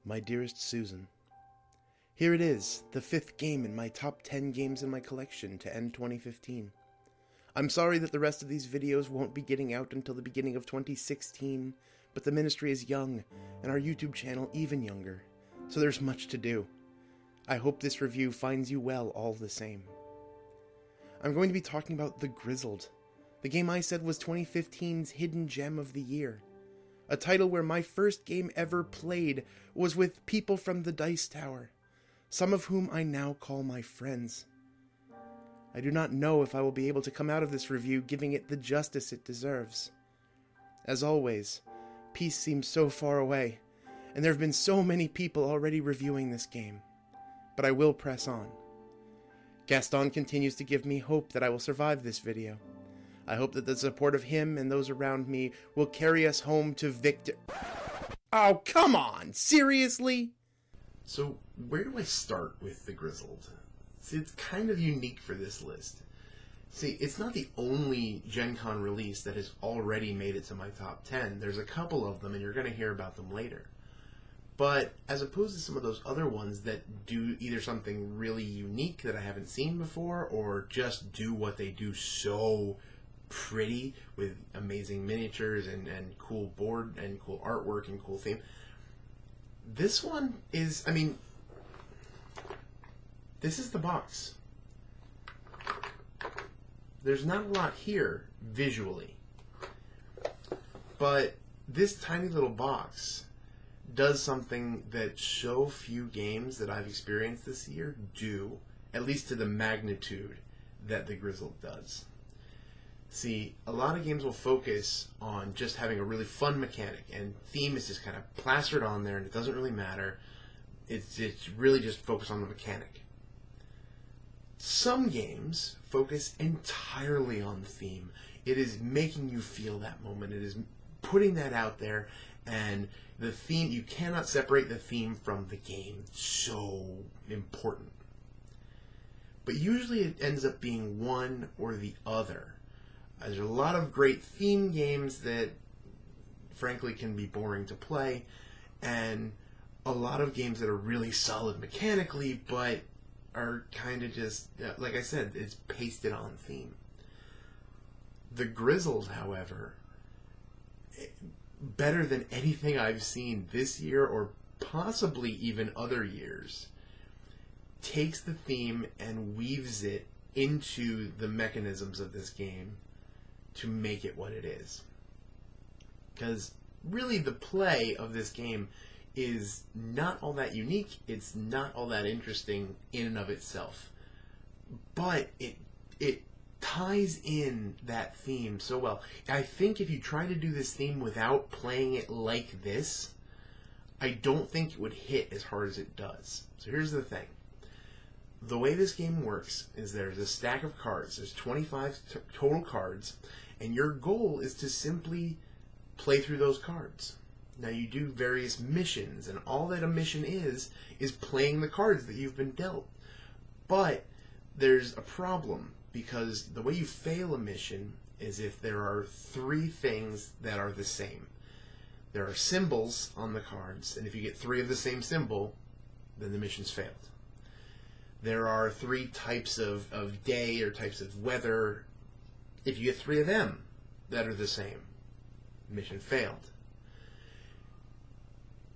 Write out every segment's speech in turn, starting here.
My dearest Susan, here it is, the 5th game in my top 10 games in my collection to end 2015. I'm sorry that the rest of these videos won't be getting out until the beginning of 2016, but the Ministry is young, and our YouTube channel even younger, so there's much to do. I hope this review finds you well all the same. I'm going to be talking about The Grizzled, the game I said was 2015's hidden gem of the year. A title where my first game ever played was with people from the Dice Tower, some of whom I now call my friends. I do not know if I will be able to come out of this review giving it the justice it deserves. As always, peace seems so far away, and there have been so many people already reviewing this game. But I will press on. Gaston continues to give me hope that I will survive this video. I hope that the support of him and those around me will carry us home to victory. Oh, come on! Seriously? So, where do I start with The Grizzled? See, it's kind of unique for this list. See, it's not the only Gen Con release that has already made it to my top 10. There's a couple of them, and you're going to hear about them later. But, as opposed to some of those other ones that do either something really unique that I haven't seen before, or just do what they do so pretty with amazing miniatures and cool board and cool artwork and cool theme. This one is, this is the box. There's not a lot here visually, but this tiny little box does something that so few games that I've experienced this year do, at least to the magnitude that The Grizzled does. See, a lot of games will focus on just having a really fun mechanic, and theme is just kind of plastered on there, and it doesn't really matter. It's really just focused on the mechanic. Some games focus entirely on the theme. It is making you feel that moment. It is putting that out there, and the theme, you cannot separate the theme from the game. It's so important. But usually it ends up being one or the other. There's a lot of great theme games that, frankly, can be boring to play, and a lot of games that are really solid mechanically, but are kind of just, like I said, it's pasted on theme. The Grizzled, however, better than anything I've seen this year, or possibly even other years, takes the theme and weaves it into the mechanisms of this game to make it what it is. Because really the play of this game is not all that unique, it's not all that interesting in and of itself. But it ties in that theme so well. I think if you try to do this theme without playing it like this, I don't think it would hit as hard as it does. So here's the thing. The way this game works is there's a stack of cards. There's 25 total cards, and your goal is to simply play through those cards. Now you do various missions, and all that a mission is playing the cards that you've been dealt. But there's a problem, because the way you fail a mission is if there are 3 things that are the same. There are symbols on the cards, and if you get 3 of the same symbol, then the mission's failed. There are 3 types of day or types of weather. If you get 3 of them that are the same, mission failed.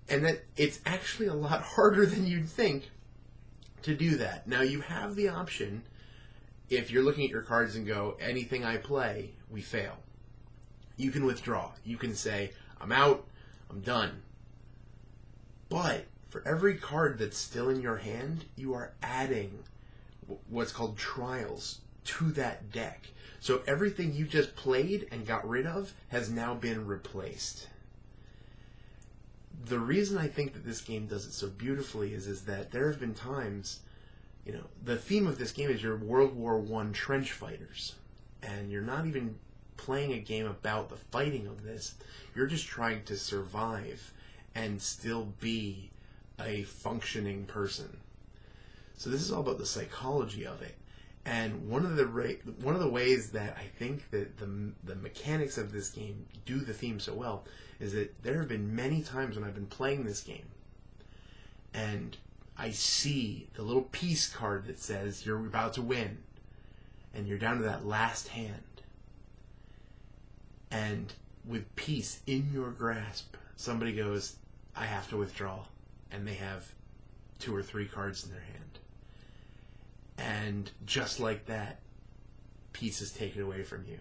And that it's actually a lot harder than you'd think to do that. Now you have the option, if you're looking at your cards and go, anything I play, we fail. You can withdraw. You can say, I'm out, I'm done. But for every card that's still in your hand, you are adding what's called trials to that deck. So everything you just played and got rid of has now been replaced. The reason I think that this game does it so beautifully is that there have been times, the theme of this game is you're World War I trench fighters, and you're not even playing a game about the fighting of this. You're just trying to survive and still be a functioning person. So this is all about the psychology of it. And one of the ways that I think that the mechanics of this game do the theme so well is that there have been many times when I've been playing this game and I see the little peace card that says you're about to win, and you're down to that last hand. And with peace in your grasp, somebody goes, I have to withdraw. And they have 2 or 3 cards in their hand. And just like that, peace is taken away from you.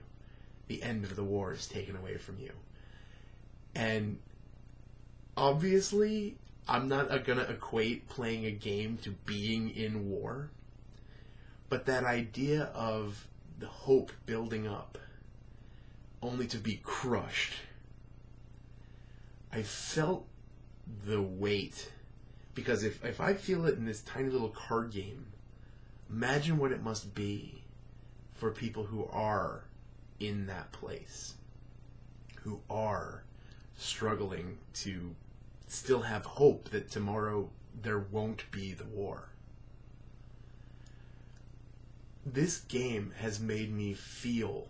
The end of the war is taken away from you. And obviously, I'm not going to equate playing a game to being in war. But that idea of the hope building up, only to be crushed. I felt the weight. Because if I feel it in this tiny little card game, imagine what it must be for people who are in that place. Who are struggling to still have hope that tomorrow there won't be the war. This game has made me feel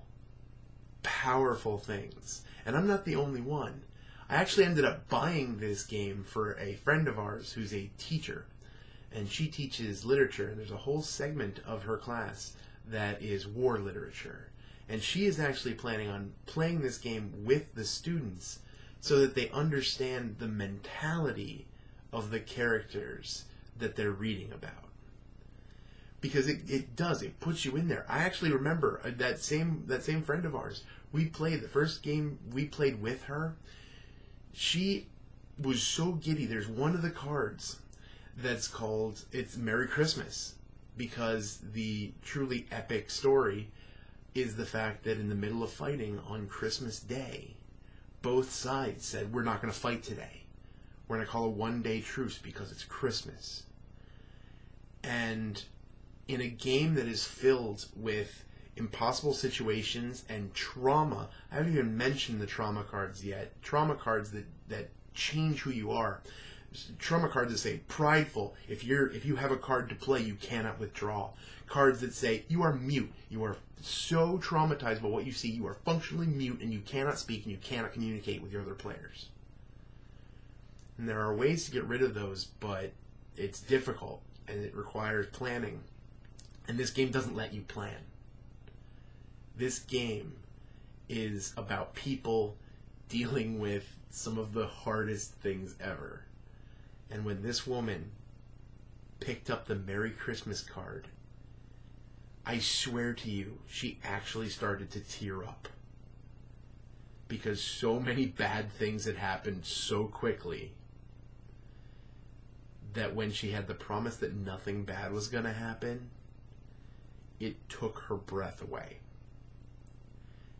powerful things. And I'm not the only one. I actually ended up buying this game for a friend of ours who's a teacher. And she teaches literature, and there's a whole segment of her class that is war literature. And she is actually planning on playing this game with the students so that they understand the mentality of the characters that they're reading about. Because it puts you in there. I actually remember that same friend of ours. We played the first game we played with her. She was so giddy. There's one of the cards that's called, it's Merry Christmas, because the truly epic story is the fact that in the middle of fighting on Christmas Day, both sides said, we're not going to fight today. We're going to call a one-day truce because it's Christmas. And in a game that is filled with impossible situations and trauma, I haven't even mentioned the trauma cards yet. Trauma cards that change who you are. Trauma cards that say prideful. If you have a card to play, you cannot withdraw. Cards that say you are mute. You are so traumatized by what you see, you are functionally mute and you cannot speak and you cannot communicate with your other players. And there are ways to get rid of those, but it's difficult and it requires planning. And this game doesn't let you plan. This game is about people dealing with some of the hardest things ever. And when this woman picked up the Merry Christmas card, I swear to you, she actually started to tear up. Because so many bad things had happened so quickly that when she had the promise that nothing bad was going to happen, it took her breath away.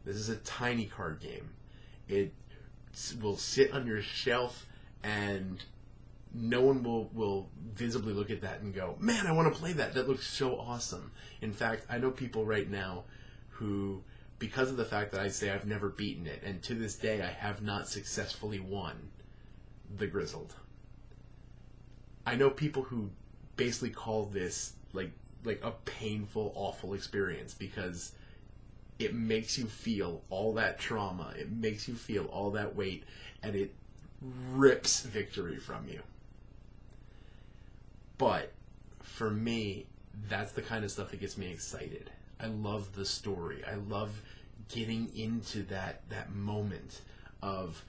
This is a tiny card game. It will sit on your shelf and no one will visibly look at that and go, man, I want to play that. That looks so awesome. In fact, I know people right now who, because of the fact that I say I've never beaten it, and to this day I have not successfully won the Grizzled. I know people who basically call this like a painful, awful experience because it makes you feel all that trauma, it makes you feel all that weight, and it rips victory from you. But for me, that's the kind of stuff that gets me excited. I love the story. I love getting into that moment of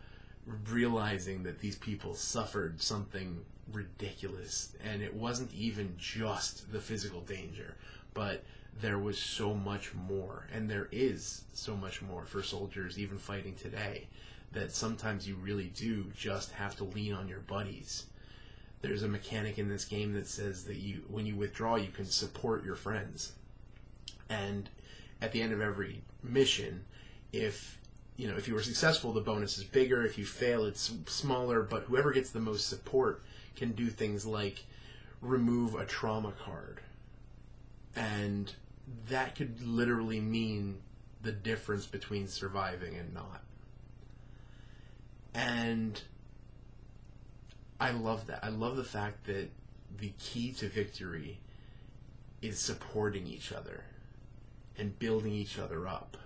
realizing that these people suffered something ridiculous, and it wasn't even just the physical danger, but there was so much more, and there is so much more for soldiers even fighting today, that sometimes you really do just have to lean on your buddies. There's a mechanic in this game that says that when you withdraw, you can support your friends. And at the end of every mission, if you were successful, the bonus is bigger. If you fail, it's smaller. But whoever gets the most support can do things like remove a trauma card. And that could literally mean the difference between surviving and not. And I love that. I love the fact that the key to victory is supporting each other and building each other up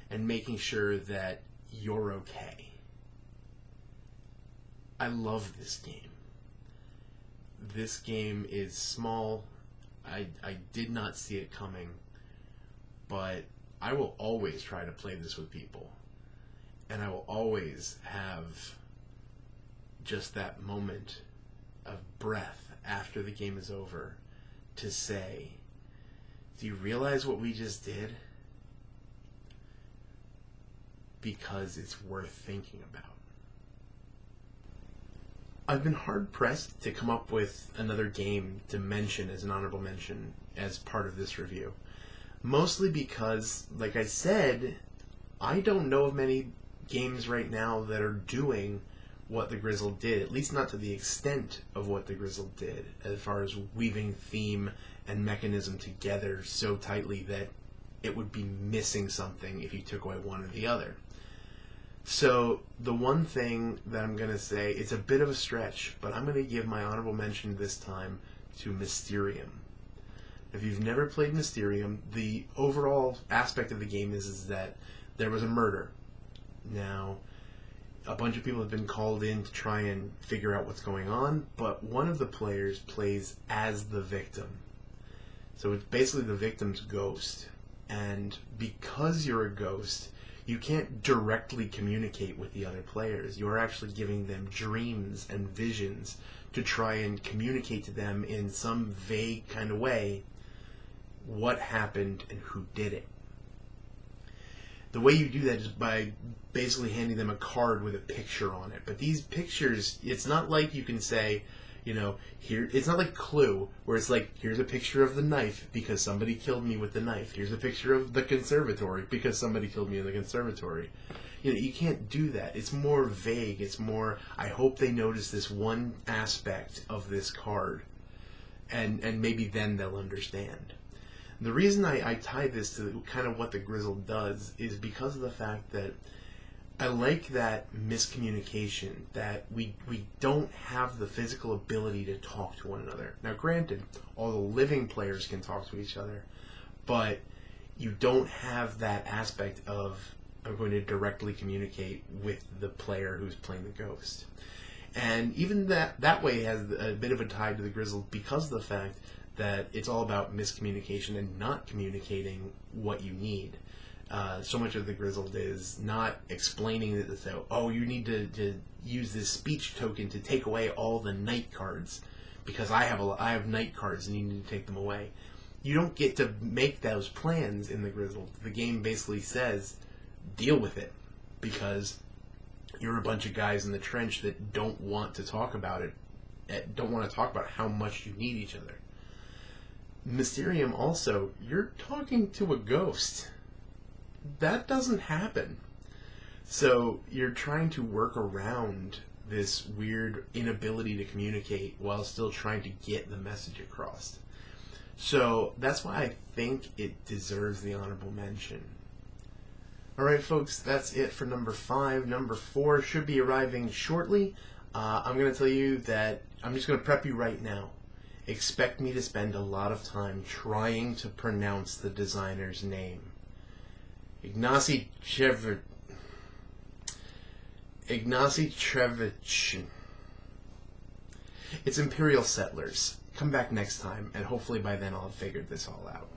and making sure that you're okay. I love this game. this game is small. I did not see it coming, but I will always try to play this with people, and I will always have just that moment of breath after the game is over to say, do you realize what we just did? Because it's worth thinking about. I've been hard-pressed to come up with another game to mention as an honorable mention as part of this review. Mostly because, like I said, I don't know of many games right now that are doing what the Grizzled did, at least not to the extent of what the Grizzled did, as far as weaving theme and mechanism together so tightly that it would be missing something if you took away one or the other. So the one thing that I'm going to say, it's a bit of a stretch, but I'm going to give my honorable mention this time to Mysterium. If you've never played Mysterium, the overall aspect of the game is that there was a murder. Now, a bunch of people have been called in to try and figure out what's going on, but one of the players plays as the victim. So it's basically the victim's ghost. And because you're a ghost, you can't directly communicate with the other players. You're actually giving them dreams and visions to try and communicate to them in some vague kind of way what happened and who did it. The way you do that is by basically handing them a card with a picture on it. But these pictures, it's not like you can say, you know, here, it's not like Clue, where it's like, here's a picture of the knife because somebody killed me with the knife. Here's a picture of the conservatory because somebody killed me in the conservatory. You know, you can't do that. It's more vague. It's more, I hope they notice this one aspect of this card, and maybe then they'll understand. The reason I tie this to kind of what the Grizzled does is because of the fact that I like that miscommunication, that we don't have the physical ability to talk to one another. Now granted, all the living players can talk to each other, but you don't have that aspect of, I'm going to directly communicate with the player who's playing the ghost. And even that way has a bit of a tie to the Grizzled because of the fact that it's all about miscommunication and not communicating what you need. So much of the Grizzled is not explaining that, so, oh, you need to use this speech token to take away all the night cards because I have night cards and you need to take them away. You don't get to make those plans in the Grizzled. The game basically says, deal with it, because you're a bunch of guys in the trench that don't want to talk about it, don't want to talk about how much you need each other. Mysterium also, you're talking to a ghost. That doesn't happen. So you're trying to work around this weird inability to communicate while still trying to get the message across. So that's why I think it deserves the honorable mention. Alright folks, that's it for number 5. Number 4 should be arriving shortly. I'm going to tell you that I'm just going to prep you right now. Expect me to spend a lot of time trying to pronounce the designer's name. Ignacy Trevich. It's Imperial Settlers. Come back next time, and hopefully by then I'll have figured this all out.